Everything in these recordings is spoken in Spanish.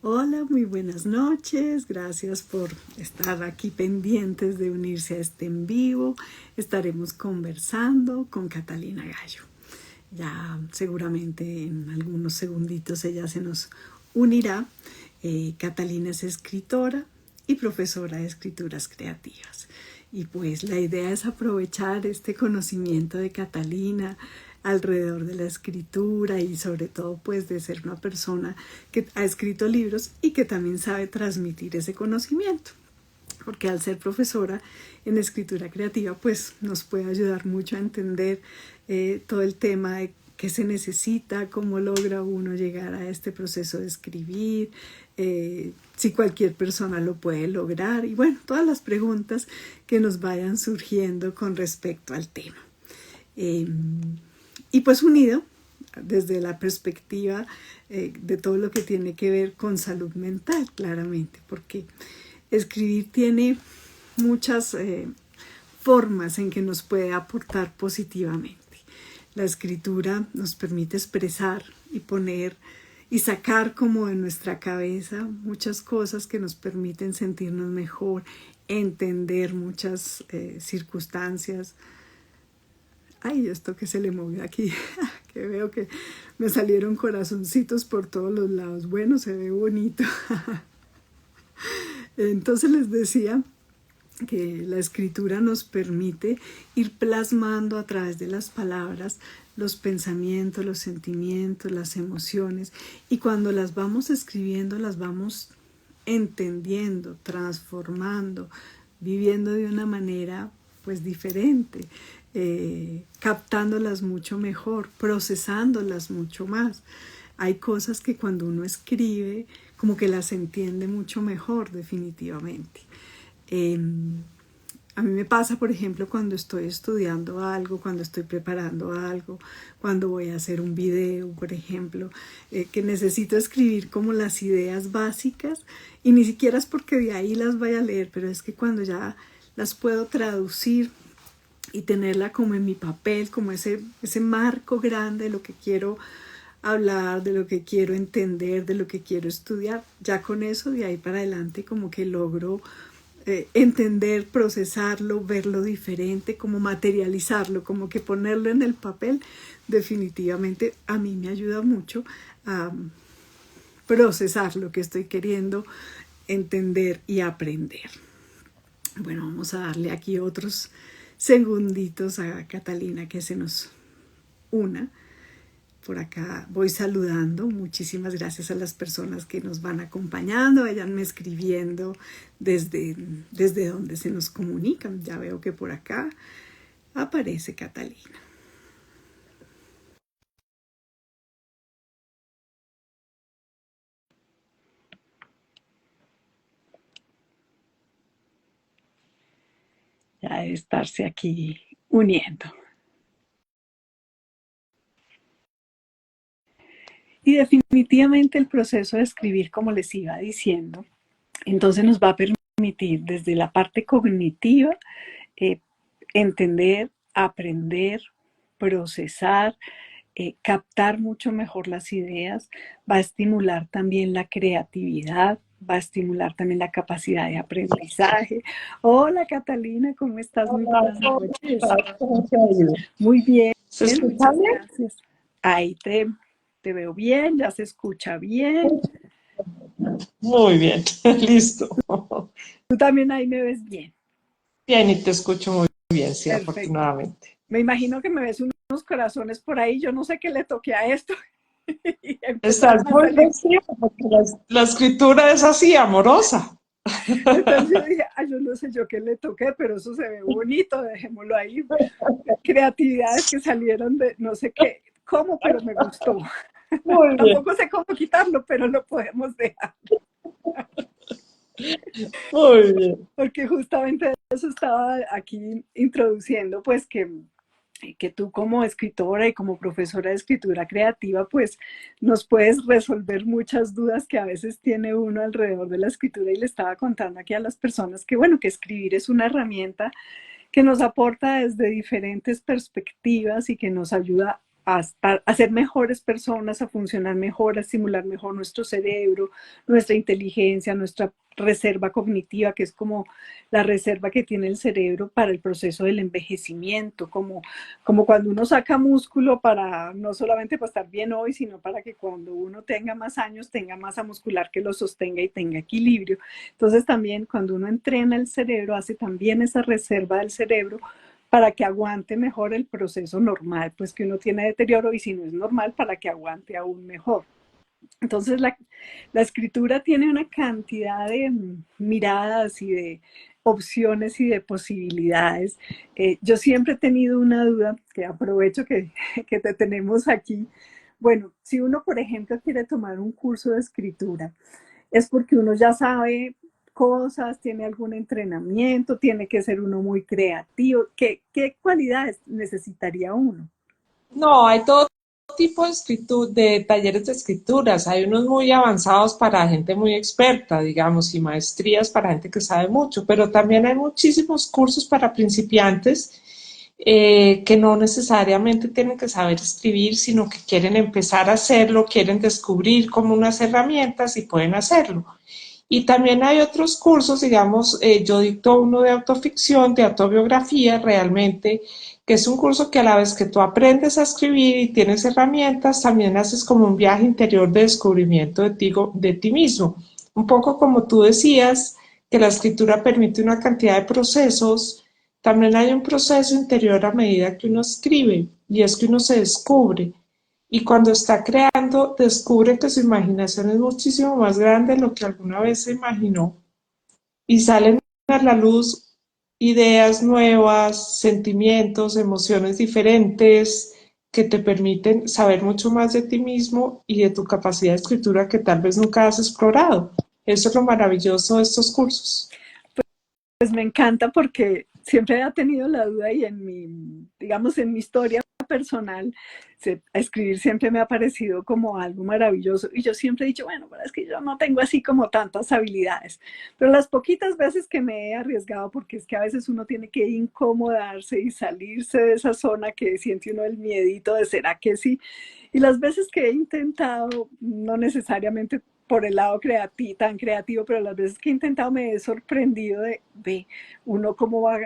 Hola, muy buenas noches. Gracias por estar aquí pendientes de unirse a este en vivo. Estaremos conversando con Catalina Gallo. Ya seguramente en algunos segunditos ella se nos unirá. Catalina es escritora y profesora de escrituras creativas. Y pues la idea es aprovechar este conocimiento de Catalina alrededor de la escritura y sobre todo pues de ser una persona que ha escrito libros y que también sabe transmitir ese conocimiento, porque al ser profesora en escritura creativa pues nos puede ayudar mucho a entender todo el tema de qué se necesita, cómo logra uno llegar a este proceso de escribir, si cualquier persona lo puede lograr y bueno, todas las preguntas que nos vayan surgiendo con respecto al tema. Y pues unido desde la perspectiva de todo lo que tiene que ver con salud mental, claramente, porque escribir tiene muchas formas en que nos puede aportar positivamente. La escritura nos permite expresar y poner y sacar como de nuestra cabeza muchas cosas que nos permiten sentirnos mejor, entender muchas circunstancias. Ay, esto que se le movió aquí, que veo que me salieron corazoncitos por todos los lados. Bueno, se ve bonito. Entonces les decía que la escritura nos permite ir plasmando a través de las palabras los pensamientos, los sentimientos, las emociones, y cuando las vamos escribiendo las vamos entendiendo, transformando, viviendo de una manera pues diferente, captándolas mucho mejor, procesándolas mucho más. Hay cosas que cuando uno escribe como que las entiende mucho mejor, definitivamente. A mí me pasa, por ejemplo, cuando estoy estudiando algo, cuando estoy preparando algo, cuando voy a hacer un video, por ejemplo, que necesito escribir como las ideas básicas, y ni siquiera es porque de ahí las vaya a leer, pero es que cuando ya las puedo traducir y tenerla como en mi papel, como ese marco grande de lo que quiero hablar, de lo que quiero entender, de lo que quiero estudiar, ya con eso de ahí para adelante como que logro entender, procesarlo, verlo diferente, como materializarlo, como que ponerlo en el papel. Definitivamente a mí me ayuda mucho a procesar lo que estoy queriendo entender y aprender. Bueno, vamos a darle aquí otros segunditos a Catalina que se nos una. Por acá voy saludando. Muchísimas gracias a las personas que nos van acompañando, vayanme escribiendo desde donde se nos comunican. Ya veo que por acá aparece Catalina. Ya debe estarse aquí uniendo. Y definitivamente el proceso de escribir, como les iba diciendo, entonces nos va a permitir desde la parte cognitiva eh, entender, aprender, procesar, captar mucho mejor las ideas, va a estimular también la creatividad, va a estimular también la capacidad de aprendizaje. Hola Catalina, ¿cómo estás? Muy Hola, buenas ¿cómo noches. estás? ¿Cómo te ha ido? Muy bien, ¿Se escucha muchas bien? gracias. Ahí te veo bien, ya se escucha bien. Muy bien, listo. Tú también ahí me ves bien. Bien, y te escucho muy bien, sí, Perfecto. afortunadamente. Me imagino que me ves unos corazones por ahí. Yo no sé qué le toqué a esto. Y Estás empezaron a muy salir. vestida porque la escritura es así, amorosa. Entonces yo dije, ay, yo no sé yo qué le toqué, pero eso se ve bonito, dejémoslo ahí. Creatividades que salieron de no sé qué, cómo, pero me gustó. Muy bien, Tampoco sé cómo quitarlo, pero lo podemos dejar. muy bien. Porque justamente eso estaba aquí introduciendo, pues que tú como escritora y como profesora de escritura creativa, pues nos puedes resolver muchas dudas que a veces tiene uno alrededor de la escritura. Y le estaba contando aquí a las personas que, bueno, que escribir es una herramienta que nos aporta desde diferentes perspectivas y que nos ayuda a ser mejores personas, a funcionar mejor, a estimular mejor nuestro cerebro, nuestra inteligencia, nuestra reserva cognitiva, que es como la reserva que tiene el cerebro para el proceso del envejecimiento, como cuando uno saca músculo para no solamente para estar bien hoy, sino para que cuando uno tenga más años tenga masa muscular que lo sostenga y tenga equilibrio. Entonces también cuando uno entrena el cerebro, hace también esa reserva del cerebro para que aguante mejor el proceso normal, pues que uno tiene deterioro, y si no es normal, para que aguante aún mejor. Entonces la escritura tiene una cantidad de miradas y de opciones y de posibilidades. Yo siempre he tenido una duda, que aprovecho que te tenemos aquí. Bueno, si uno, por ejemplo, quiere tomar un curso de escritura, es porque uno ya sabe cosas, tiene algún entrenamiento, tiene que ser uno muy creativo. ¿Qué cualidades necesitaría uno? No, hay todo tipo de de talleres de escrituras. Hay unos muy avanzados para gente muy experta, digamos, y maestrías para gente que sabe mucho, pero también hay muchísimos cursos para principiantes que no necesariamente tienen que saber escribir, sino que quieren empezar a hacerlo, quieren descubrir como unas herramientas y pueden hacerlo. Y también hay otros cursos, digamos, yo dicto uno de autoficción, de autobiografía, realmente, que es un curso que a la vez que tú aprendes a escribir y tienes herramientas, también haces como un viaje interior de descubrimiento de ti mismo. Un poco como tú decías, que la escritura permite una cantidad de procesos, también hay un proceso interior a medida que uno escribe, y es que uno se descubre. Y cuando está creando, descubre que su imaginación es muchísimo más grande de lo que alguna vez se imaginó. Y salen a la luz ideas nuevas, sentimientos, emociones diferentes que te permiten saber mucho más de ti mismo y de tu capacidad de escritura que tal vez nunca has explorado. Eso es lo maravilloso de estos cursos. Pues me encanta porque siempre he tenido la duda, y en mi, digamos, en mi historia personal, escribir siempre me ha parecido como algo maravilloso, y yo siempre he dicho, bueno, pero es que yo no tengo así como tantas habilidades, pero las poquitas veces que me he arriesgado, porque es que a veces uno tiene que incomodarse y salirse de esa zona que siente uno el miedito de será que sí, y las veces que he intentado, no necesariamente por el lado tan creativo, pero las veces que he intentado me he sorprendido de uno cómo va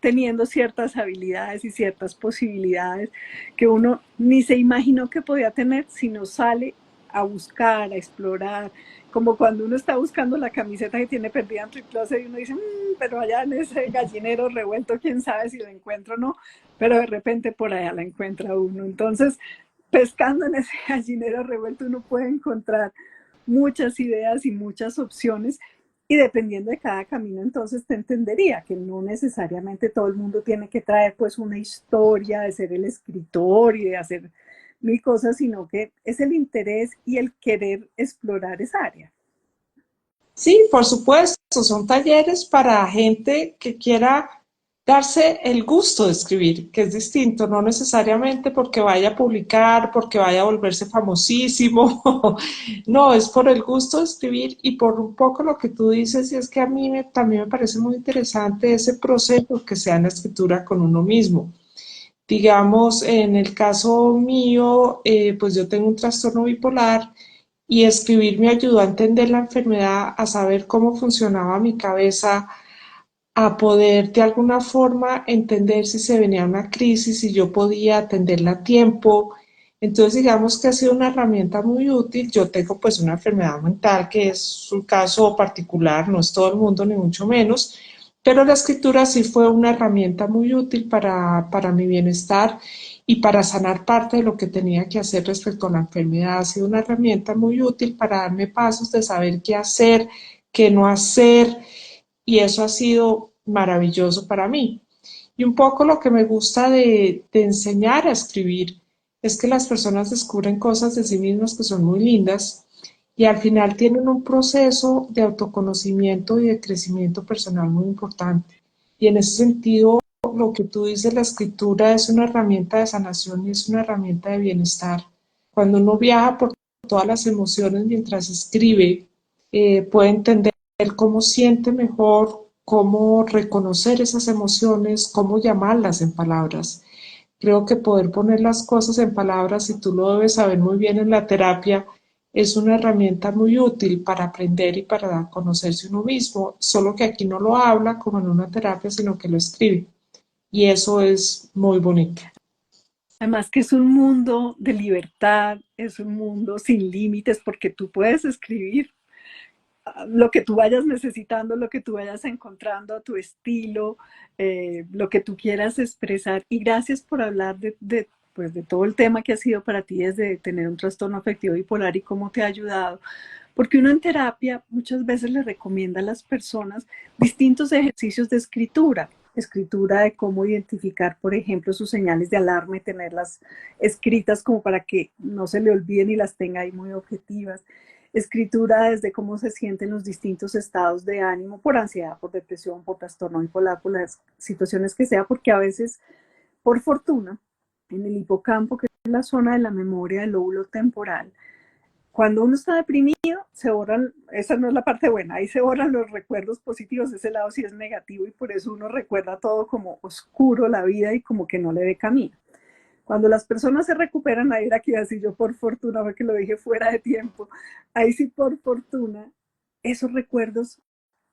teniendo ciertas habilidades y ciertas posibilidades que uno ni se imaginó que podía tener, sino sale a buscar, a explorar, como cuando uno está buscando la camiseta que tiene perdida entre el closet y uno dice, pero allá en ese gallinero revuelto, quién sabe si la encuentro o no, pero de repente por allá la encuentra uno. Entonces, pescando en ese gallinero revuelto, uno puede encontrar muchas ideas y muchas opciones, y dependiendo de cada camino, entonces te entendería que no necesariamente todo el mundo tiene que traer pues una historia de ser el escritor y de hacer mil cosas, sino que es el interés y el querer explorar esa área. Sí, por supuesto, son talleres para gente que quiera darse el gusto de escribir, que es distinto, no necesariamente porque vaya a publicar, porque vaya a volverse famosísimo, no, es por el gusto de escribir y por un poco lo que tú dices, y es que a mí también me parece muy interesante ese proceso que sea en la escritura con uno mismo. Digamos, en el caso mío, pues yo tengo un trastorno bipolar y escribir me ayudó a entender la enfermedad, a saber cómo funcionaba mi cabeza, a poder de alguna forma entender si se venía una crisis y yo podía atenderla a tiempo. Entonces, digamos que ha sido una herramienta muy útil. Yo tengo pues una enfermedad mental que es un caso particular, no es todo el mundo ni mucho menos, pero la escritura sí fue una herramienta muy útil para mi bienestar y para sanar parte de lo que tenía que hacer respecto a la enfermedad. Ha sido una herramienta muy útil para darme pasos de saber qué hacer, qué no hacer, y eso ha sido maravilloso para mí. Y un poco lo que me gusta de enseñar a escribir es que las personas descubren cosas de sí mismas que son muy lindas y al final tienen un proceso de autoconocimiento y de crecimiento personal muy importante. Y en ese sentido, lo que tú dices, la escritura es una herramienta de sanación y es una herramienta de bienestar. Cuando uno viaja por todas las emociones mientras escribe, puede entender cómo siente mejor, cómo reconocer esas emociones, cómo llamarlas en palabras. Creo que poder poner las cosas en palabras, y tú lo debes saber muy bien en la terapia, es una herramienta muy útil para aprender y para conocerse uno mismo, solo que aquí no lo habla como en una terapia, sino que lo escribe. Y eso es muy bonito. Además que es un mundo de libertad, es un mundo sin límites porque tú puedes escribir lo que tú vayas necesitando, lo que tú vayas encontrando a tu estilo, lo que tú quieras expresar. Y gracias por hablar pues, de todo el tema que ha sido para ti desde tener un trastorno afectivo bipolar y cómo te ha ayudado. Porque uno en terapia muchas veces le recomienda a las personas distintos ejercicios de escritura. Escritura de cómo identificar, por ejemplo, sus señales de alarma y tenerlas escritas como para que no se le olviden y las tenga ahí muy objetivas. Escritura desde cómo se sienten los distintos estados de ánimo por ansiedad, por depresión, por trastorno bipolar, por las situaciones que sea, porque a veces, por fortuna, en el hipocampo, que es la zona de la memoria del lóbulo temporal, cuando uno está deprimido, se borran, esa no es la parte buena, ahí se borran los recuerdos positivos, ese lado sí es negativo y por eso uno recuerda todo como oscuro la vida y como que no le ve camino. Cuando las personas se recuperan, ahí era que iba a decir yo por fortuna, porque lo dije fuera de tiempo, ahí sí por fortuna, esos recuerdos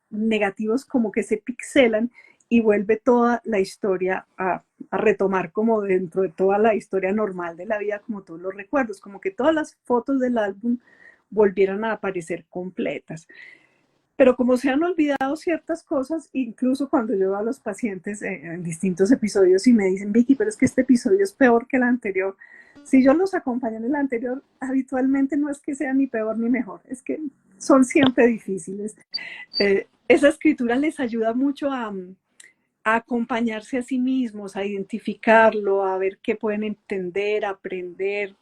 negativos como que se pixelan y vuelve toda la historia a retomar como dentro de toda la historia normal de la vida, como todos los recuerdos, como que todas las fotos del álbum volvieran a aparecer completas. Pero como se han olvidado ciertas cosas, incluso cuando yo veo a los pacientes en distintos episodios y me dicen, Vicky, pero es que este episodio es peor que el anterior. Si yo los acompaño en el anterior, habitualmente no es que sea ni peor ni mejor, es que son siempre difíciles. Esa escritura les ayuda mucho a acompañarse a sí mismos, a identificarlo, a ver qué pueden entender, aprender.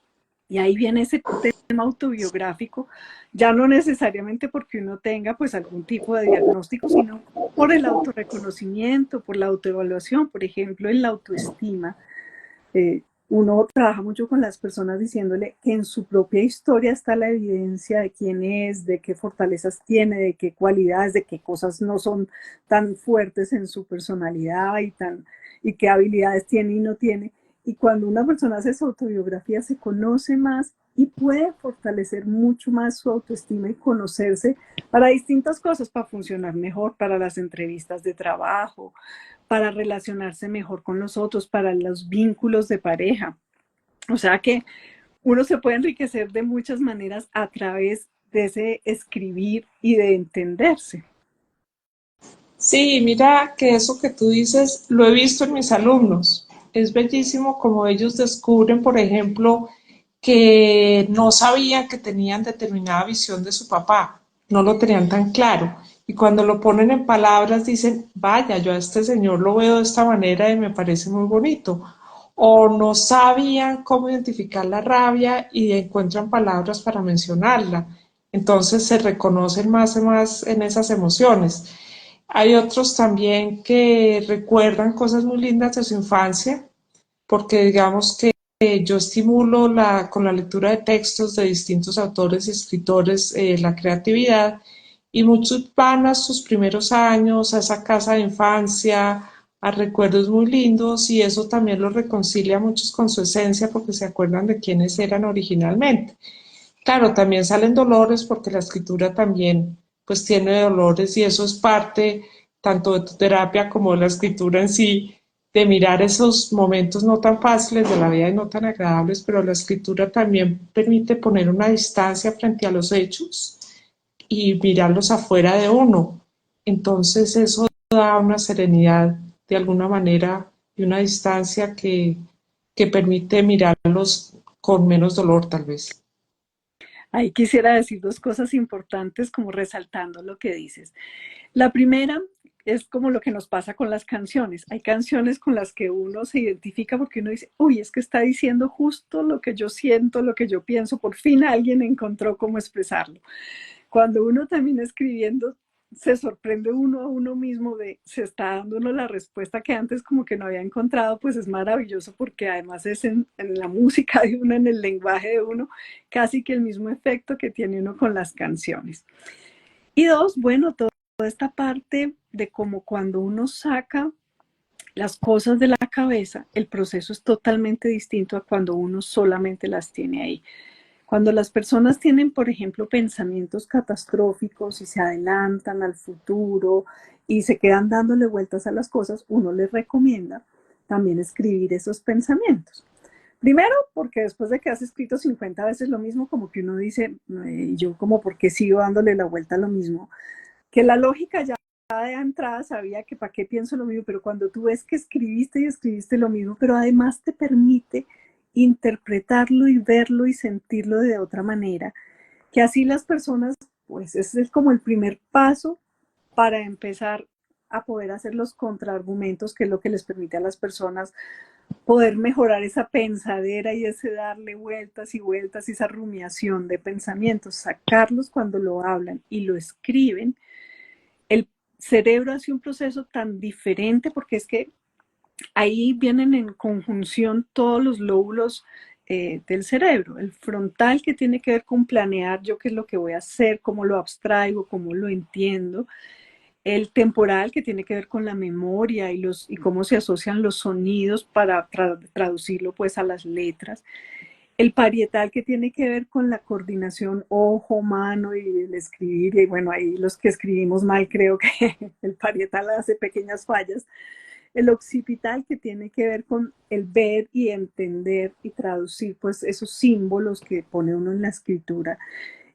Y ahí viene ese tema autobiográfico, ya no necesariamente porque uno tenga pues algún tipo de diagnóstico, sino por el autorreconocimiento, por la autoevaluación, por ejemplo, en la autoestima. Uno trabaja mucho con las personas diciéndole que en su propia historia está la evidencia de quién es, de qué fortalezas tiene, de qué cualidades, de qué cosas no son tan fuertes en su personalidad y qué habilidades tiene y no tiene. Y cuando una persona hace su autobiografía se conoce más y puede fortalecer mucho más su autoestima y conocerse para distintas cosas, para funcionar mejor, para las entrevistas de trabajo, para relacionarse mejor con los otros, para los vínculos de pareja. O sea que uno se puede enriquecer de muchas maneras a través de ese escribir y de entenderse. Sí, mira que eso que tú dices lo he visto en mis alumnos. Es bellísimo como ellos descubren, por ejemplo, que no sabían que tenían determinada visión de su papá, no lo tenían tan claro. Y cuando lo ponen en palabras dicen, vaya, yo a este señor lo veo de esta manera y me parece muy bonito. O no sabían cómo identificar la rabia y encuentran palabras para mencionarla. Entonces se reconocen más y más en esas emociones. Hay otros también que recuerdan cosas muy lindas de su infancia, porque digamos que yo estimulo con la lectura de textos de distintos autores y escritores la creatividad, y muchos van a sus primeros años, a esa casa de infancia, a recuerdos muy lindos, y eso también los reconcilia a muchos con su esencia porque se acuerdan de quiénes eran originalmente. Claro, también salen dolores porque la escritura también pues tiene dolores, y eso es parte tanto de tu terapia como de la escritura en sí, de mirar esos momentos no tan fáciles de la vida y no tan agradables, pero la escritura también permite poner una distancia frente a los hechos y mirarlos afuera de uno. Entonces eso da una serenidad de alguna manera y una distancia que permite mirarlos con menos dolor tal vez. Ahí quisiera decir dos cosas importantes como resaltando lo que dices. La primera es como lo que nos pasa con las canciones. Hay canciones con las que uno se identifica porque uno dice, uy, es que está diciendo justo lo que yo siento, lo que yo pienso. Por fin alguien encontró cómo expresarlo. Cuando uno termina escribiendo, se sorprende uno a uno mismo de, se está dando uno la respuesta que antes como que no había encontrado, pues es maravilloso porque además es en la música de uno, en el lenguaje de uno, casi que el mismo efecto que tiene uno con las canciones. Y dos, bueno, toda esta parte de como cuando uno saca las cosas de la cabeza, el proceso es totalmente distinto a cuando uno solamente las tiene ahí. Cuando las personas tienen, por ejemplo, pensamientos catastróficos y se adelantan al futuro y se quedan dándole vueltas a las cosas, uno les recomienda también escribir esos pensamientos. Primero, porque después de que has escrito 50 veces lo mismo, como que uno dice, yo como por qué sigo dándole la vuelta a lo mismo, que la lógica ya de entrada sabía que para qué pienso lo mismo, pero cuando tú ves que escribiste y escribiste lo mismo, pero además te permite interpretarlo y verlo y sentirlo de otra manera, que así las personas, pues ese es como el primer paso para empezar a poder hacer los contraargumentos, que es lo que les permite a las personas poder mejorar esa pensadera y ese darle vueltas y vueltas y esa rumiación de pensamientos, sacarlos cuando lo hablan y lo escriben. El cerebro hace un proceso tan diferente porque es que ahí vienen en conjunción todos los lóbulos del cerebro. El frontal, que tiene que ver con planear yo qué es lo que voy a hacer, cómo lo abstraigo, cómo lo entiendo. El temporal, que tiene que ver con la memoria y cómo se asocian los sonidos para traducirlo pues a las letras. El parietal, que tiene que ver con la coordinación ojo, mano y el escribir. Y bueno, ahí los que escribimos mal creo que el parietal hace pequeñas fallas. El occipital, que tiene que ver con el ver y entender y traducir pues esos símbolos que pone uno en la escritura.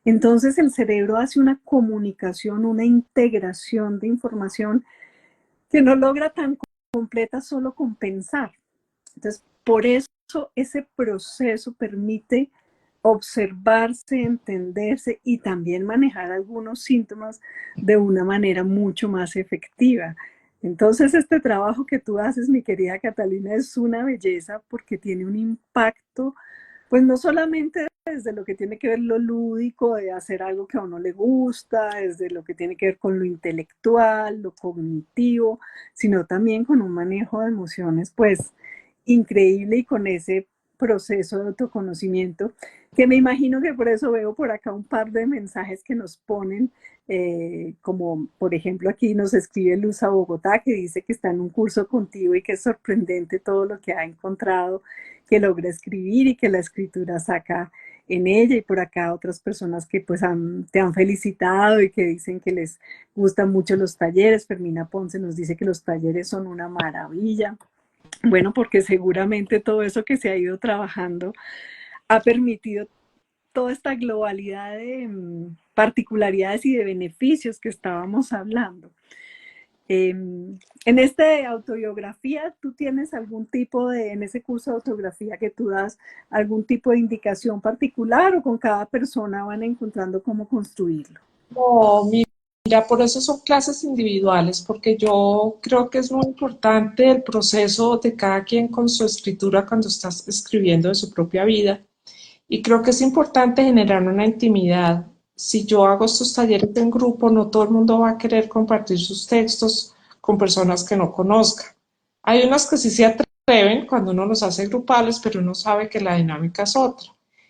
Entonces el cerebro hace una comunicación, una integración de información que no logra tan completa solo con pensar. Entonces, por eso ese proceso permite observarse, entenderse y también manejar algunos síntomas de una manera mucho más efectiva. Entonces, este trabajo que tú haces, mi querida Catalina, es una belleza porque tiene un impacto, pues no solamente desde lo que tiene que ver lo lúdico, de hacer algo que a uno le gusta, desde lo que tiene que ver con lo intelectual, lo cognitivo, sino también con un manejo de emociones, pues increíble y con ese proceso de autoconocimiento, que me imagino que por eso veo por acá un par de mensajes que nos ponen, como por ejemplo aquí nos escribe Luz a Bogotá, que dice que está en un curso contigo y que es sorprendente todo lo que ha encontrado, que logra escribir y que la escritura saca en ella, y por acá otras personas que pues te han felicitado y que dicen que les gustan mucho los talleres. Fermina Ponce nos dice que los talleres son una maravilla. Bueno, porque seguramente todo eso que se ha ido trabajando ha permitido toda esta globalidad de particularidades y de beneficios que estábamos hablando. En esta autobiografía, ¿tú tienes algún tipo en ese curso de autobiografía que tú das, algún tipo de indicación particular, o con cada persona van encontrando cómo construirlo? No, mira, por eso son clases individuales, porque yo creo que es muy importante el proceso de cada quien con su escritura cuando estás escribiendo de su propia vida. Y creo que es importante generar una intimidad. Si yo hago estos talleres en grupo, no todo el mundo va a querer compartir sus textos con personas que no conozca. Hay unas que sí se atreven cuando uno los hace grupales, pero uno sabe que la dinámica es otra.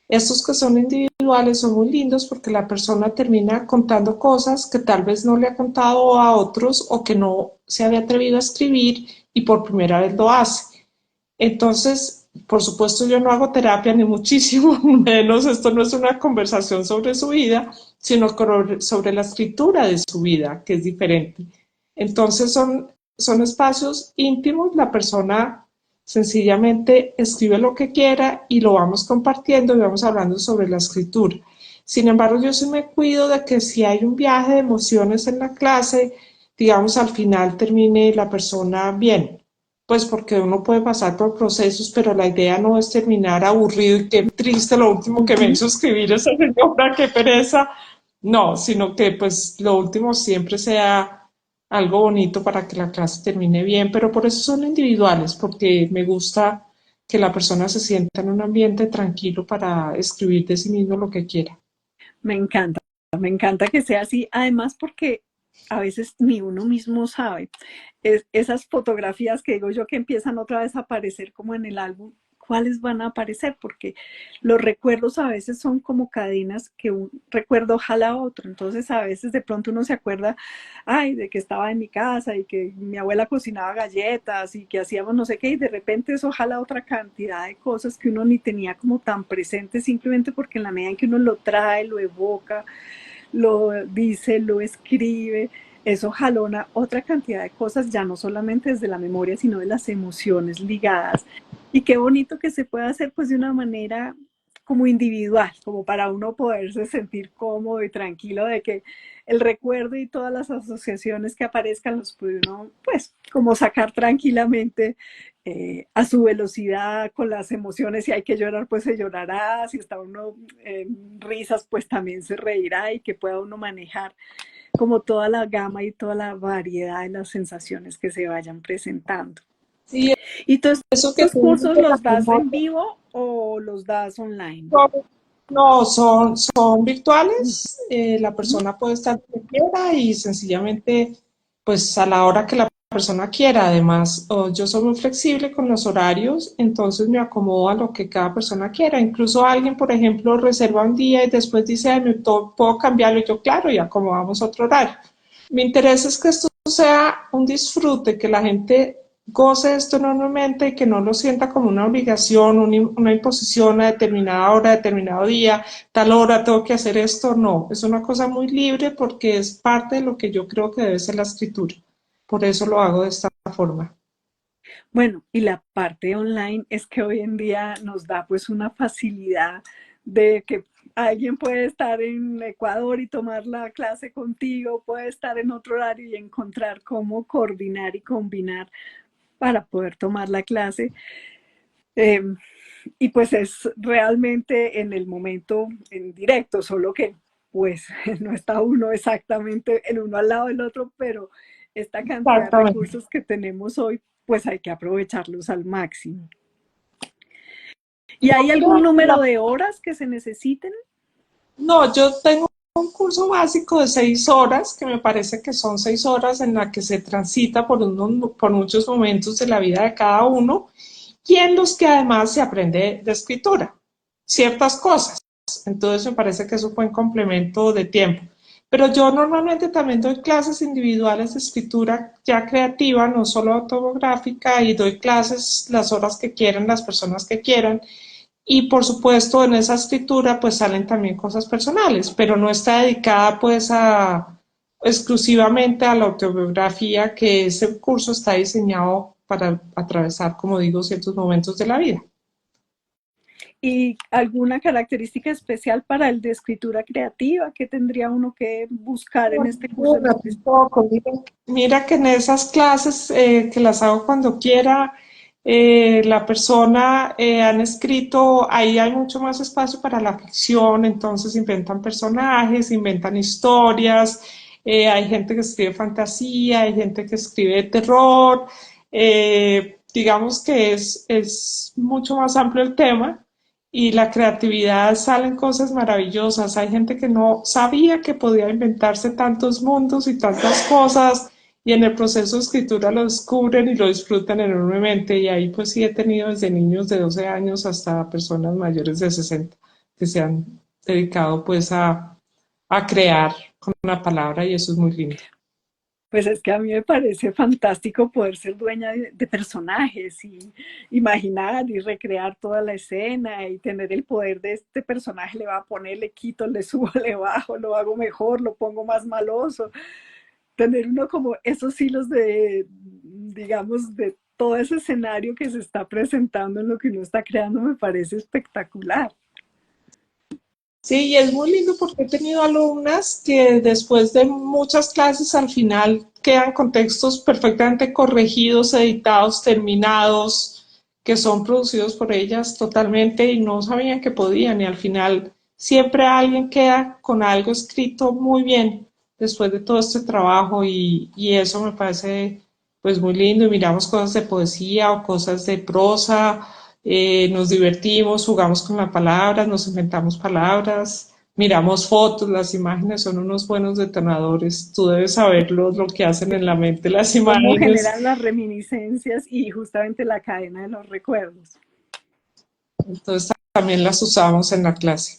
Estos que son individuales son muy lindos porque la persona termina contando cosas que tal vez no le ha contado a otros o que no se había atrevido a escribir y por primera vez lo hace. Entonces, por supuesto, yo no hago terapia ni muchísimo menos. Esto no es una conversación sobre su vida, sino sobre la escritura de su vida, que es diferente. Entonces, son espacios íntimos. La persona sencillamente escribe lo que quiera y lo vamos compartiendo y vamos hablando sobre la escritura. Sin embargo, yo sí me cuido de que si hay un viaje de emociones en la clase, digamos, al final termine la persona bien, pues porque uno puede pasar por procesos, pero la idea no es terminar aburrido y qué triste lo último que me hizo escribir esa señora, qué pereza. No, sino que pues lo último siempre sea algo bonito para que la clase termine bien, pero por eso son individuales, porque me gusta que la persona se sienta en un ambiente tranquilo para escribir de sí mismo lo que quiera. Me encanta que sea así, además porque a veces ni uno mismo sabe. Esas fotografías que digo yo que empiezan otra vez a aparecer como en el álbum, cuáles van a aparecer, porque los recuerdos a veces son como cadenas que un recuerdo jala a otro. Entonces a veces de pronto uno se acuerda, ay, de que estaba en mi casa y que mi abuela cocinaba galletas y que hacíamos no sé qué, y de repente eso jala otra cantidad de cosas que uno ni tenía como tan presente, simplemente porque en la medida en que uno lo trae, lo evoca, lo dice, lo escribe, eso jalona otra cantidad de cosas, ya no solamente desde la memoria, sino de las emociones ligadas. Y qué bonito que se pueda hacer pues de una manera como individual, como para uno poderse sentir cómodo y tranquilo de que el recuerdo y todas las asociaciones que aparezcan los puede uno pues como sacar tranquilamente a su velocidad con las emociones. Si hay que llorar pues se llorará, si está uno en risas pues también se reirá y que pueda uno manejar como toda la gama y toda la variedad de las sensaciones que se vayan presentando. Sí, ¿Y todos eso que estos tú dices cursos de la los das en memoria, vivo o los das online? no, son Mm. virtuales. La persona puede estar donde quiera y sencillamente, pues a la hora que la persona quiera. Además, yo soy muy flexible con los horarios, entonces me acomodo a lo que cada persona quiera. Incluso alguien, por ejemplo, reserva un día y después dice, "Ay, puedo cambiarlo", y yo, claro, y acomodamos otro horario. Mi interés es que esto sea un disfrute, que la gente goce esto enormemente y que no lo sienta como una obligación, una imposición a determinada hora, a determinado día, tal hora tengo que hacer esto. No, es una cosa muy libre porque es parte de lo que yo creo que debe ser la escritura. Por eso lo hago de esta forma. Bueno, y la parte online es que hoy en día nos da pues una facilidad de que alguien puede estar en Ecuador y tomar la clase contigo, puede estar en otro horario y encontrar cómo coordinar y combinar para poder tomar la clase. Eh, y pues es realmente en el momento en directo, solo que pues no está uno exactamente el uno al lado del otro, pero esta cantidad de Exactamente. recursos que tenemos hoy, pues hay que aprovecharlos al máximo. ¿Y hay algún Mira, número de horas que se necesiten? no, yo tengo un curso básico de 6 horas, que me parece que son 6 horas en las que se transita por muchos momentos de la vida de cada uno y en los que además se aprende de escritura, ciertas cosas. Entonces me parece que es un buen complemento de tiempo. Pero yo normalmente también doy clases individuales de escritura ya creativa, no solo autobiográfica, y doy clases las horas que quieran, las personas que quieran. Y por supuesto en esa escritura pues salen también cosas personales, pero no está dedicada pues a exclusivamente a la autobiografía, que ese curso está diseñado para atravesar, como digo, ciertos momentos de la vida. ¿Y alguna característica especial para el de escritura creativa que tendría uno que buscar en No, este curso en específico? tampoco. Mira que en esas clases que las hago cuando quiera, la persona han escrito, ahí hay mucho más espacio para la ficción, entonces inventan personajes, inventan historias, hay gente que escribe fantasía, hay gente que escribe terror, digamos que es mucho más amplio el tema y la creatividad, salen cosas maravillosas. Hay gente que no sabía que podía inventarse tantos mundos y tantas cosas y en el proceso de escritura lo descubren y lo disfrutan enormemente. Y ahí pues sí he tenido desde niños de 12 años hasta personas mayores de 60 que se han dedicado pues a crear con una palabra y eso es muy lindo. Pues es que a mí me parece fantástico poder ser dueña de personajes y imaginar y recrear toda la escena y tener el poder de este personaje, le va a poner, le quito, le subo, le bajo, lo hago mejor, lo pongo más maloso. Tener uno como esos hilos de, digamos, de todo ese escenario que se está presentando en lo que uno está creando me parece espectacular. Sí, y es muy lindo porque he tenido alumnas que después de muchas clases al final quedan con textos perfectamente corregidos, editados, terminados, que son producidos por ellas totalmente y no sabían que podían. Y al final siempre alguien queda con algo escrito muy bien después de todo este trabajo y eso me parece pues muy lindo. Y miramos cosas de poesía o cosas de prosa, nos divertimos, jugamos con las palabras, nos inventamos palabras, miramos fotos, las imágenes son unos buenos detonadores. Tú debes saber lo que hacen en la mente las Cómo imágenes. generan las reminiscencias y justamente la cadena de los recuerdos. Entonces también las usamos en la clase.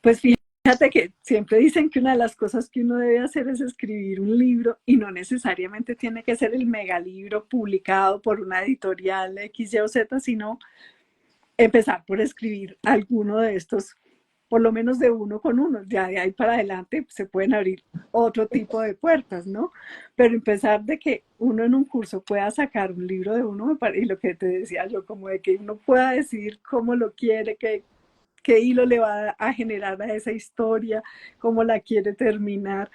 Pues fíjate que siempre dicen que una de las cosas que uno debe hacer es escribir un libro y no necesariamente tiene que ser el megalibro publicado por una editorial X, Y o Z, sino empezar por escribir alguno de estos, por lo menos de uno con uno. Ya de ahí para adelante se pueden abrir otro tipo de puertas, ¿no? Pero empezar de que uno en un curso pueda sacar un libro de uno, y lo que te decía yo, como de que uno pueda decidir cómo lo quiere, qué hilo le va a generar a esa historia, cómo la quiere terminar,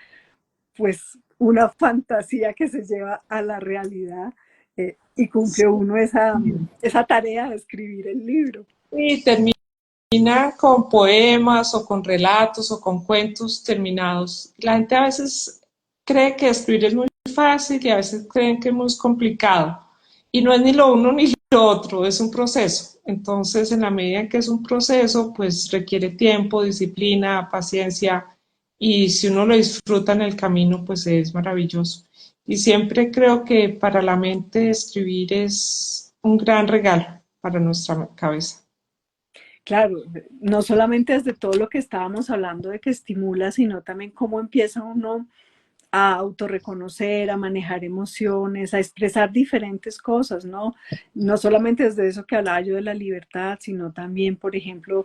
pues una fantasía que se lleva a la realidad y cumple uno esa tarea de escribir el libro. Y termina con poemas o con relatos o con cuentos terminados. La gente a veces cree que escribir es muy fácil y a veces creen que es muy complicado. Y no es ni lo uno ni lo otro, es un proceso. Entonces, en la medida en que es un proceso, pues requiere tiempo, disciplina, paciencia y si uno lo disfruta en el camino, pues es maravilloso. Y siempre creo que para la mente escribir es un gran regalo para nuestra cabeza. Claro, no solamente desde todo lo que estábamos hablando de que estimula, sino también cómo empieza uno a autorreconocer, a manejar emociones, a expresar diferentes cosas, ¿no? No solamente desde eso que hablaba yo de la libertad, sino también, por ejemplo,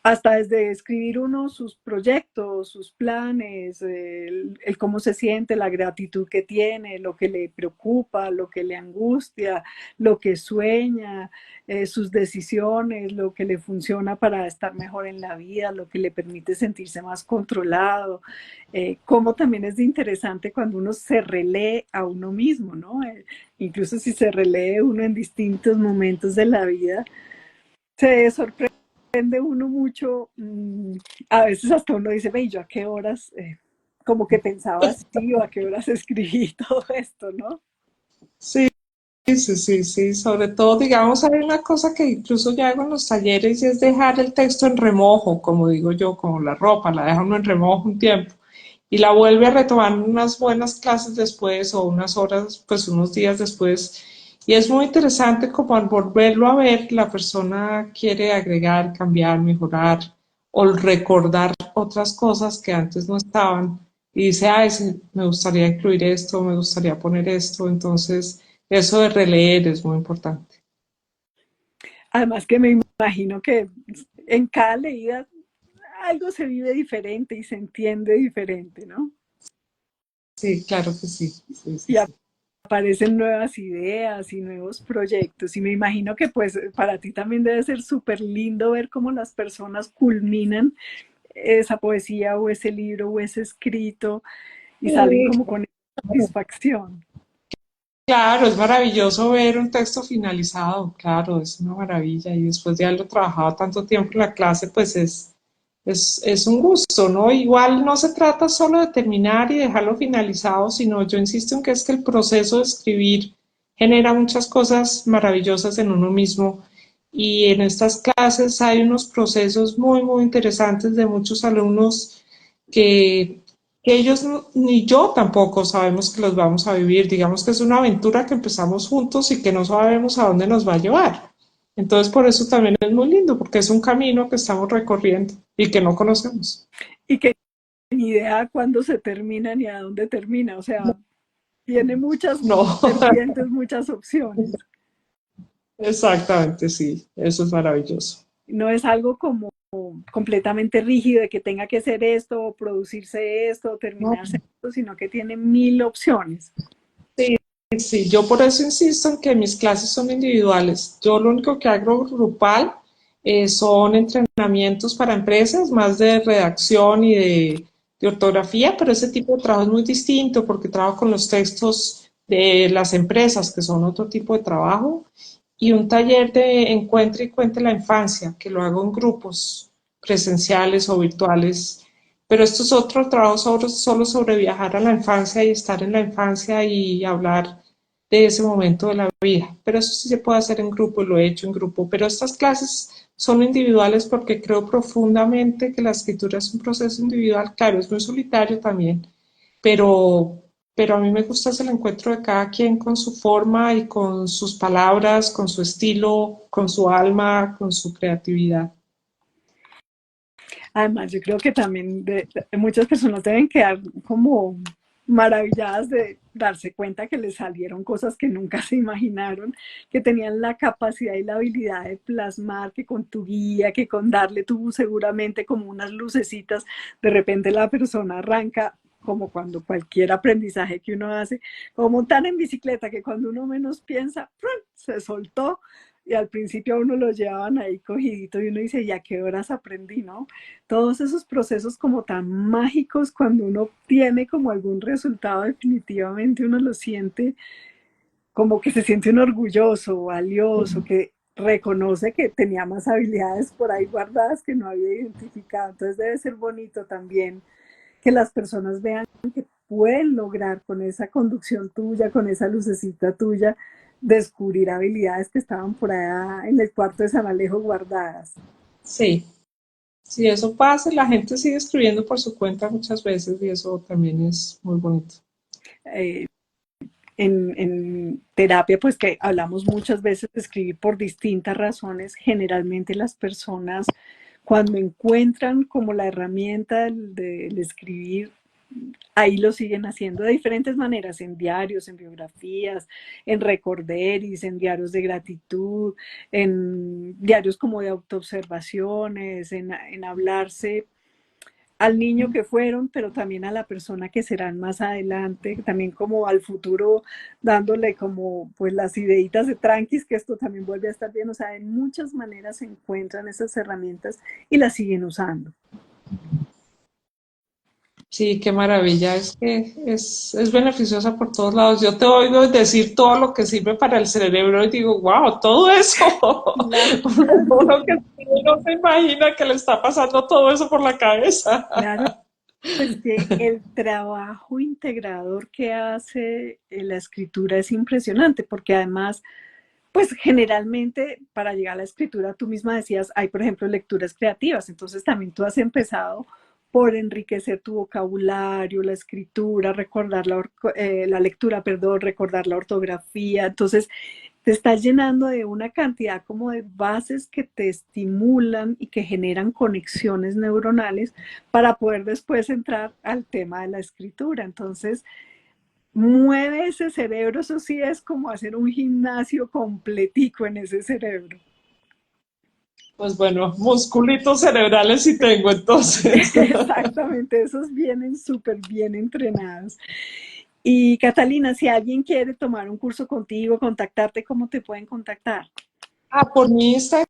hasta desde escribir uno sus proyectos, sus planes, el cómo se siente, la gratitud que tiene, lo que le preocupa, lo que le angustia, lo que sueña, sus decisiones, lo que le funciona para estar mejor en la vida, lo que le permite sentirse más controlado, cómo también es interesante cuando uno se relee a uno mismo, ¿no? Incluso si se relee uno en distintos momentos de la vida, se sorprende uno mucho, a veces hasta uno dice, ve, ¿yo a qué horas como que pensaba así o a qué horas escribí todo esto, ¿no? Sí, sí. Sobre todo, digamos, hay una cosa que incluso yo hago en los talleres y es dejar el texto en remojo, como digo yo, como la ropa, la deja uno en remojo un tiempo y la vuelve a retomar unas buenas clases después o unas horas, pues unos días después. Y es muy interesante como al volverlo a ver, la persona quiere agregar, cambiar, mejorar o recordar otras cosas que antes no estaban y dice, ay, sí, me gustaría incluir esto, me gustaría poner esto. Entonces, eso de releer es muy importante. Además que me imagino que en cada leída algo se vive diferente y se entiende diferente, ¿no? Sí, claro que sí. Sí, sí, Y sí. aparecen nuevas ideas y nuevos proyectos. Y me imagino que pues para ti también debe ser súper lindo ver cómo las personas culminan esa poesía o ese libro o ese escrito y salen Sí, como con satisfacción. claro, es maravilloso ver un texto finalizado, claro, es una maravilla. Y después de haberlo trabajado tanto tiempo en la clase, pues es un gusto, ¿no? Igual no se trata solo de terminar y dejarlo finalizado, sino yo insisto en que es que el proceso de escribir genera muchas cosas maravillosas en uno mismo. Y en estas clases hay unos procesos muy interesantes de muchos alumnos que ellos ni yo tampoco sabemos que los vamos a vivir. Digamos que es una aventura que empezamos juntos y que no sabemos a dónde nos va a llevar. Entonces, por eso también es muy lindo, porque es un camino que estamos recorriendo y que no conocemos. Y que ni idea cuándo se termina ni a dónde termina. O sea, tiene muchas No, vertientes, muchas opciones. exactamente, sí, eso es maravilloso. No es algo como completamente rígido de que tenga que ser esto, o producirse esto, o No, terminarse esto, sino que tiene mil opciones. sí, sí, yo por eso insisto en que mis clases son individuales. Yo lo único que hago grupal son entrenamientos para empresas, más de redacción y de ortografía, pero ese tipo de trabajo es muy distinto porque trabajo con los textos de las empresas, que son otro tipo de trabajo, y un taller de encuentre y cuente la infancia, que lo hago en grupos presenciales o virtuales. Pero esto es otro trabajo solo sobre viajar a la infancia y estar en la infancia y hablar de ese momento de la vida. Pero eso sí se puede hacer en grupo y lo he hecho en grupo. Pero estas clases son individuales porque creo profundamente que la escritura es un proceso individual. Claro, es muy solitario también, pero pero a mí me gusta es el encuentro de cada quien con su forma y con sus palabras, con su estilo, con su alma, con su creatividad. Además, yo creo que también muchas personas deben quedar como maravilladas de darse cuenta que les salieron cosas que nunca se imaginaron, que tenían la capacidad y la habilidad de plasmar, que con tu guía, que con darle tú seguramente como unas lucecitas, de repente la persona arranca como cuando cualquier aprendizaje que uno hace, como montar en bicicleta, que cuando uno menos piensa, ¡prum!, se soltó y al principio a uno lo llevaban ahí cogidito y uno dice, ¿y a qué horas aprendí, no? Todos esos procesos como tan mágicos cuando uno obtiene como algún resultado, definitivamente uno lo siente como que se siente un orgulloso, valioso, que reconoce que tenía más habilidades por ahí guardadas que no había identificado. Entonces debe ser bonito también que las personas vean que pueden lograr con esa conducción tuya, con esa lucecita tuya, descubrir habilidades que estaban por allá en el cuarto de San Alejo guardadas. Sí, si eso pasa, la gente sigue escribiendo por su cuenta muchas veces y eso también es muy bonito. Eh, en terapia, pues que hablamos muchas veces de escribir por distintas razones, generalmente las personas cuando encuentran como la herramienta del escribir, ahí lo siguen haciendo de diferentes maneras, en diarios, en biografías, en recorderis, en diarios de gratitud, en diarios como de autoobservaciones, en hablarse al niño que fueron, pero también a la persona que serán más adelante, también como al futuro, dándole como pues las ideitas de tranquis, que esto también vuelve a estar bien, o sea, en muchas maneras se encuentran esas herramientas y las siguen usando. Sí, qué maravilla, es que es beneficiosa por todos lados. Yo te oigo decir todo lo que sirve para el cerebro y digo, wow, todo eso. Claro, Uno que no se imagina que le está pasando todo eso por la cabeza. claro, pues que el trabajo integrador que hace la escritura es impresionante, porque además pues generalmente para llegar a la escritura, tú misma decías, hay por ejemplo lecturas creativas, entonces también tú has empezado por enriquecer tu vocabulario, la escritura, recordar la lectura, perdón, recordar la ortografía, entonces te estás llenando de una cantidad como de bases que te estimulan y que generan conexiones neuronales para poder después entrar al tema de la escritura. Entonces, mueve ese cerebro, eso sí es como hacer un gimnasio completico en ese cerebro. Pues bueno, musculitos cerebrales sí tengo entonces. Exactamente, esos vienen súper bien entrenados. Y Catalina, si alguien quiere tomar un curso contigo, contactarte, ¿cómo te pueden contactar? Por mi Instagram,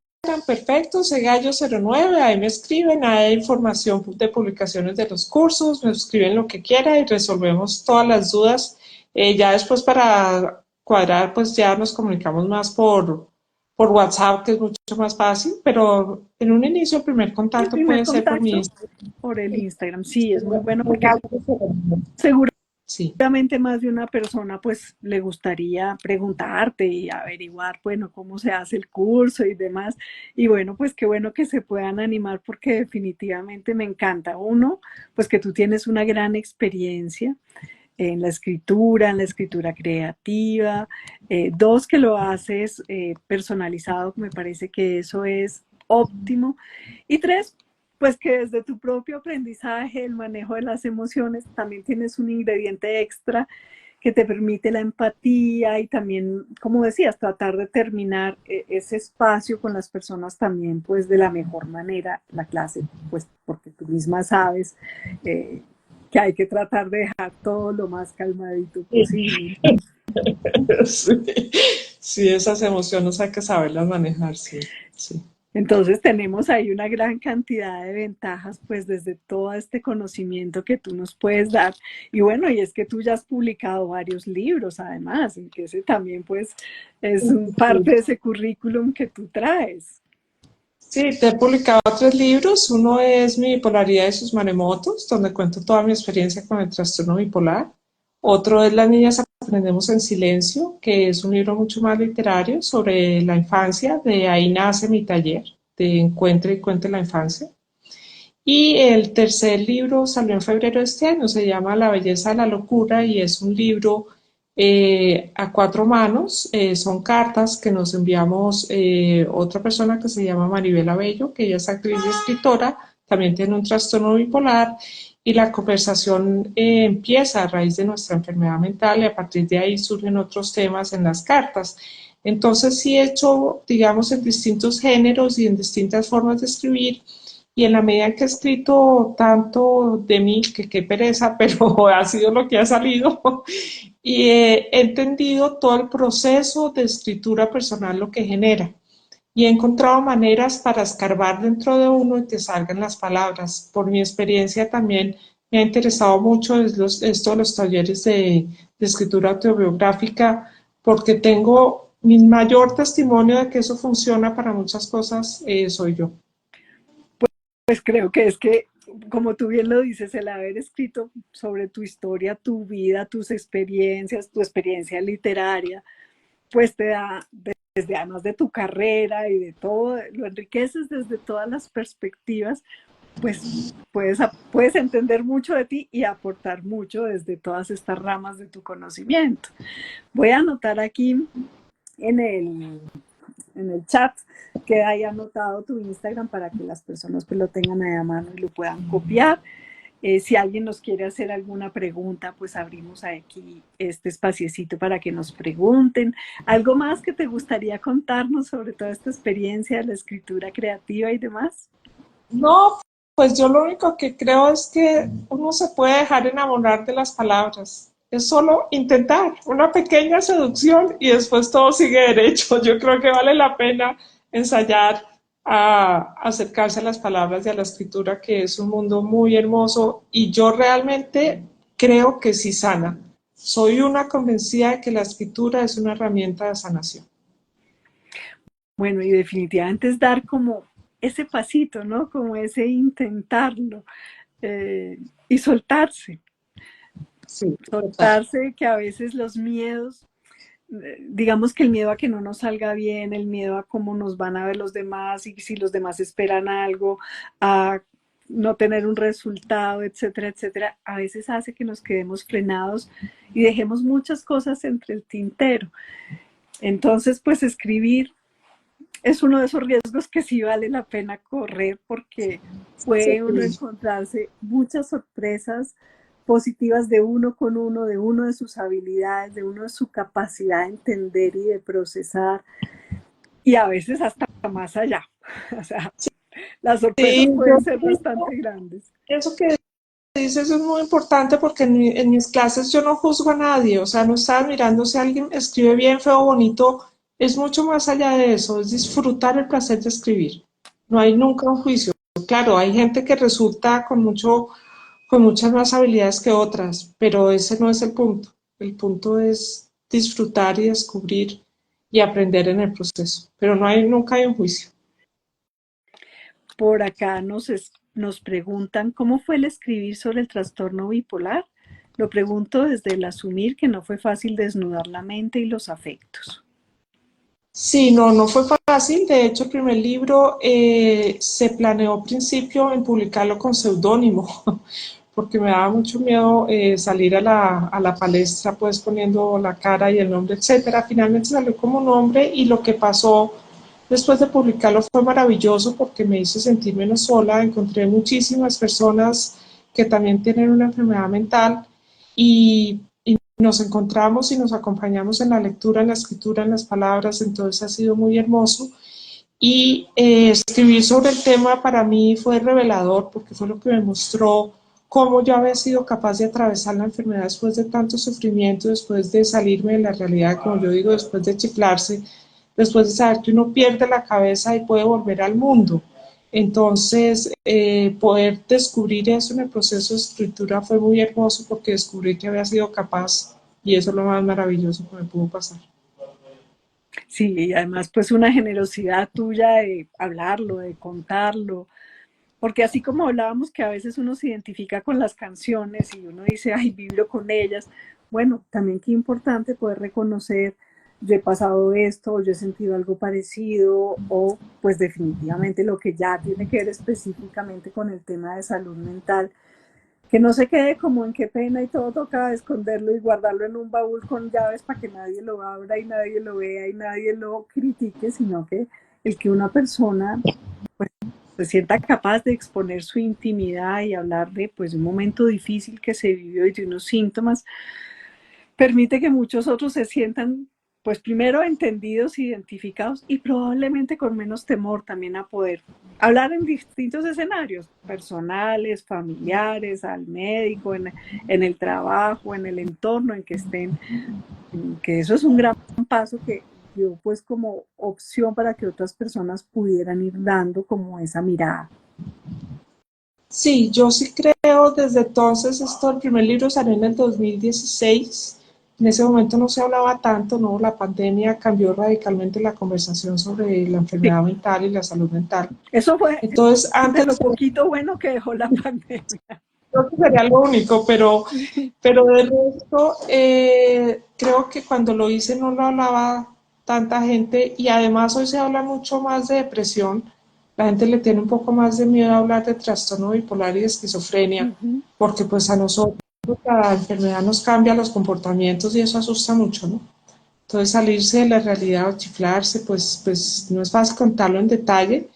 perfecto, Segallo09, ahí me escriben, hay información de publicaciones de los cursos, me escriben lo que quiera y resolvemos todas las dudas. Ya después para cuadrar, pues ya nos comunicamos más por WhatsApp, que es mucho más fácil, pero en un inicio el primer El contacto primer puede ser por mi contacto Instagram. por el Instagram, sí, es muy bueno porque Segallo09. Sí. seguramente más de una persona pues le gustaría preguntarte y averiguar, bueno, cómo se hace el curso y demás. Y bueno, pues qué bueno que se puedan animar porque definitivamente me encanta. Uno, pues que tú tienes una gran experiencia en la escritura creativa. Dos, que lo haces personalizado, me parece que eso es óptimo. Y tres, pues que desde tu propio aprendizaje, el manejo de las emociones, también tienes un ingrediente extra que te permite la empatía y también, como decías, tratar de terminar ese espacio con las personas también, pues de la mejor manera, la clase, pues porque tú misma sabes eh, que hay que tratar de dejar todo lo más calmadito posible. Sí, sí, esas emociones hay que saberlas manejar, sí, sí. Entonces tenemos ahí una gran cantidad de ventajas, pues desde todo este conocimiento que tú nos puedes dar. Y bueno, y es que tú ya has publicado varios libros, además, y que ese también pues es parte de ese currículum que tú traes. Sí, te he publicado tres libros. Uno es Mi bipolaridad y sus maremotos, donde cuento toda mi experiencia con el trastorno bipolar. Otro es Las niñas aprendemos en silencio, que es un libro mucho más literario sobre la infancia. De ahí nace mi taller de Encuentre y Cuente la Infancia. Y el tercer libro salió en febrero de este año, se llama La belleza de la locura y es un libro a cuatro manos. Son cartas que nos enviamos otra persona que se llama Maribel Abello, que ella es actriz y escritora, también tiene un trastorno bipolar y la conversación empieza a raíz de nuestra enfermedad mental y a partir de ahí surgen otros temas en las cartas. Entonces sí he hecho, digamos, en distintos géneros y en distintas formas de escribir y en la medida que he escrito tanto de mí, que qué pereza, pero ha sido lo que ha salido, y he entendido todo el proceso de escritura personal, lo que genera. Y he encontrado maneras para escarbar dentro de uno y que salgan las palabras. Por mi experiencia también me ha interesado mucho esto de los talleres de escritura autobiográfica, porque tengo mi mayor testimonio de que eso funciona para muchas cosas, soy yo. Pues creo que es que, como tú bien lo dices, el haber escrito sobre tu historia, tu vida, tus experiencias, tu experiencia literaria, pues te da, desde además de tu carrera y de todo, lo enriqueces desde todas las perspectivas, pues puedes entender mucho de ti y aportar mucho desde todas estas ramas de tu conocimiento. Voy a anotar aquí en el chat que haya anotado tu Instagram para que las personas pues lo tengan ahí a mano y lo puedan copiar. Si alguien nos quiere hacer alguna pregunta, pues abrimos aquí este espaciecito para que nos pregunten. ¿Algo más que te gustaría contarnos sobre toda esta experiencia de la escritura creativa y demás? No, pues yo lo único que creo es que uno se puede dejar enamorar de las palabras. Es solo intentar una pequeña seducción y después todo sigue derecho. Yo creo que vale la pena ensayar a acercarse a las palabras y a la escritura, que es un mundo muy hermoso y yo realmente creo que sí sana. Soy una convencida de que la escritura es una herramienta de sanación. Bueno, y definitivamente es dar como ese pasito, ¿no? Como ese intentarlo y soltarse. Sí, total. Soltarse que a veces los miedos, digamos que el miedo a que no nos salga bien, el miedo a cómo nos van a ver los demás y si los demás esperan algo, a no tener un resultado, etcétera, etcétera, a veces hace que nos quedemos frenados y dejemos muchas cosas entre el tintero. Entonces, pues escribir es uno de esos riesgos que sí vale la pena correr porque puede uno Sí. encontrarse muchas sorpresas positivas de uno con uno, de uno de sus habilidades, de uno de su capacidad de entender y de procesar y a veces hasta más allá. O sea, las sorpresas Sí, pueden ser bastante grandes. eso que dices es muy importante porque en mis clases yo no juzgo a nadie, o sea, no estaba mirando si alguien escribe bien, feo, bonito, es mucho más allá de eso, es disfrutar el placer de escribir. No hay nunca un juicio. Claro, hay gente que resulta con muchas más habilidades que otras, pero ese no es el punto. El punto es disfrutar y descubrir y aprender en el proceso, pero nunca hay un juicio. Por acá nos preguntan, ¿cómo fue el escribir sobre el trastorno bipolar? Lo pregunto desde el asumir que no fue fácil desnudar la mente y los afectos. Sí, no, no fue fácil. De hecho, el primer libro se planeó al principio en publicarlo con seudónimo, porque me daba mucho miedo salir a a la palestra, pues poniendo la cara y el nombre, etcétera. Finalmente salió como nombre y lo que pasó después de publicarlo fue maravilloso porque me hizo sentir menos sola. Encontré muchísimas personas que también tienen una enfermedad mental y nos encontramos y nos acompañamos en la lectura, en la escritura, en las palabras, entonces ha sido muy hermoso. Y escribir sobre el tema para mí fue revelador porque fue lo que me mostró cómo yo había sido capaz de atravesar la enfermedad después de tanto sufrimiento, después de salirme de la realidad, como yo digo, después de chiflarse, después de saber que uno pierde la cabeza y puede volver al mundo. Entonces, poder descubrir eso en el proceso de escritura fue muy hermoso porque descubrí que había sido capaz y eso es lo más maravilloso que me pudo pasar. Sí, y además pues una generosidad tuya de hablarlo, de contarlo, porque así como hablábamos que a veces uno se identifica con las canciones y uno dice, ay, vibro con ellas, bueno, también qué importante poder reconocer yo he pasado esto, o yo he sentido algo parecido, o pues definitivamente lo que ya tiene que ver específicamente con el tema de salud mental, que no se quede como en qué pena y todo toca esconderlo y guardarlo en un baúl con llaves para que nadie lo abra y nadie lo vea y nadie lo critique, sino que el que una persona pues se sienta capaz de exponer su intimidad y hablar de pues un momento difícil que se vivió y de unos síntomas, permite que muchos otros se sientan pues primero entendidos, identificados y probablemente con menos temor también a poder hablar en distintos escenarios, personales, familiares, al médico, en el trabajo, en el entorno en que estén, que eso es un gran paso que dio pues como opción para que otras personas pudieran ir dando como esa mirada. Sí, yo sí creo desde entonces, el primer libro salió en el 2016. En ese momento no se hablaba tanto, ¿no? La pandemia cambió radicalmente la conversación sobre la Sí, enfermedad mental y la salud mental. eso fue Entonces, de antes lo poquito bueno que dejó la pandemia. creo que sería lo único, pero de resto, creo que cuando lo hice no lo hablaba tanta gente y además hoy se habla mucho más de depresión. La gente le tiene un poco más de miedo a hablar de trastorno bipolar y de esquizofrenia, Ujú. porque pues a nosotros la enfermedad nos cambia los comportamientos y eso asusta mucho, ¿no? Entonces salirse de la realidad o chiflarse, pues no es fácil contarlo en detalle,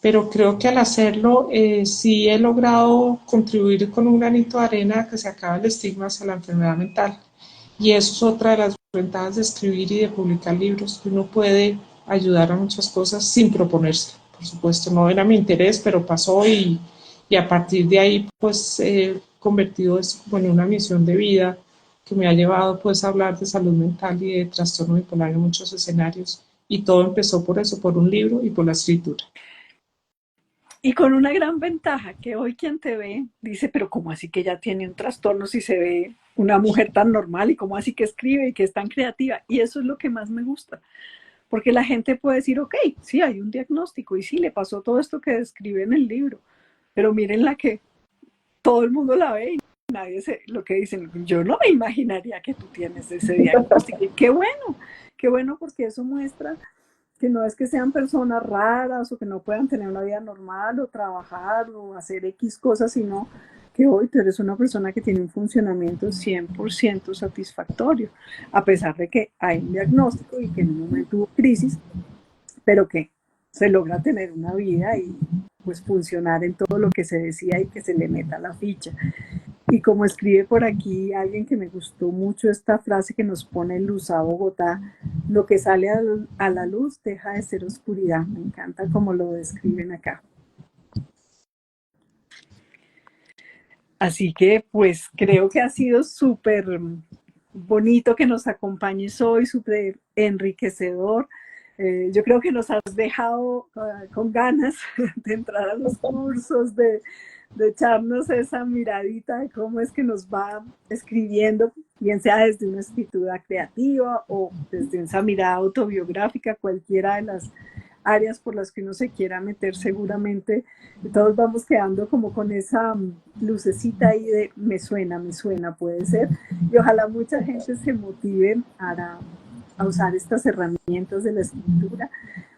pero creo que al hacerlo sí he logrado contribuir con un granito de arena a que se acabe el estigma hacia la enfermedad mental. Y eso es otra de las ventajas de escribir y de publicar libros, que uno puede ayudar a muchas cosas sin proponerse. Por supuesto, no era mi interés, pero pasó y a partir de ahí pues he convertido esto como en una misión de vida que me ha llevado pues a hablar de salud mental y de trastorno bipolar en muchos escenarios. Y todo empezó por eso, por un libro y por la escritura. Y con una gran ventaja, que hoy quien te ve dice, pero ¿cómo así que ella tiene un trastorno si se ve una mujer tan normal y cómo así que escribe y que es tan creativa? Y eso es lo que más me gusta, porque la gente puede decir, ok, sí, hay un diagnóstico y sí, le pasó todo esto que describe en el libro, pero miren la que todo el mundo la ve y nadie se, lo que dicen, yo no me imaginaría que tú tienes ese diagnóstico. Y qué bueno porque eso muestra que no es que sean personas raras o que no puedan tener una vida normal o trabajar o hacer X cosas, sino que hoy tú eres una persona que tiene un funcionamiento 100% satisfactorio, a pesar de que hay un diagnóstico y que en un momento hubo crisis, pero que se logra tener una vida y pues funcionar en todo lo que se decía y que se le meta la ficha. Y como escribe por aquí alguien que me gustó mucho esta frase que nos pone Luz a Bogotá, lo que sale a la luz deja de ser oscuridad. Me encanta como lo describen acá. Así que pues creo que ha sido súper bonito que nos acompañes hoy, súper enriquecedor. Yo creo que nos has dejado con ganas de entrar a los cursos, de echarnos esa miradita de cómo es que nos va escribiendo, bien sea desde una escritura creativa o desde esa mirada autobiográfica, cualquiera de las áreas por las que uno se quiera meter, seguramente todos vamos quedando como con esa lucecita ahí de me suena, puede ser. Y ojalá mucha gente se motive a usar estas herramientas de la escritura.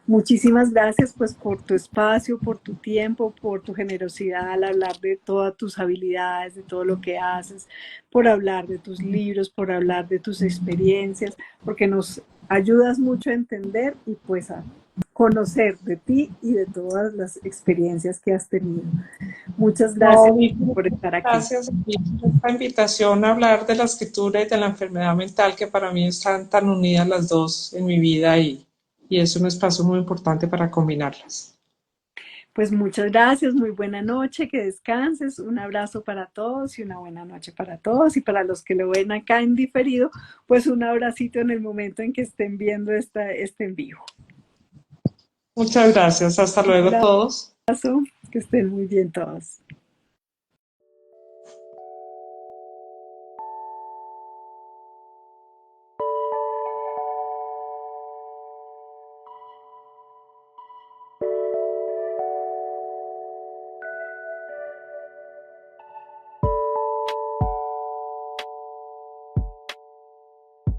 Muchísimas gracias pues por tu espacio, por tu tiempo, por tu generosidad al hablar de todas tus habilidades, de todo lo que haces, por hablar de tus libros, por hablar de tus experiencias, porque nos ayudas mucho a entender y pues a conocer de ti y de todas las experiencias que has tenido. Muchas gracias No, Vicky, por estar aquí. gracias por esta invitación a hablar de la escritura y de la enfermedad mental, que para mí están tan unidas las dos en mi vida y es un espacio muy importante para combinarlas. Pues muchas gracias, muy buena noche, que descanses, un abrazo para todos y una buena noche para todos y para los que lo ven acá en diferido, pues un abracito en el momento en que estén viendo este en vivo. Muchas gracias. Hasta Un luego todos. abrazo, que estén muy bien todos.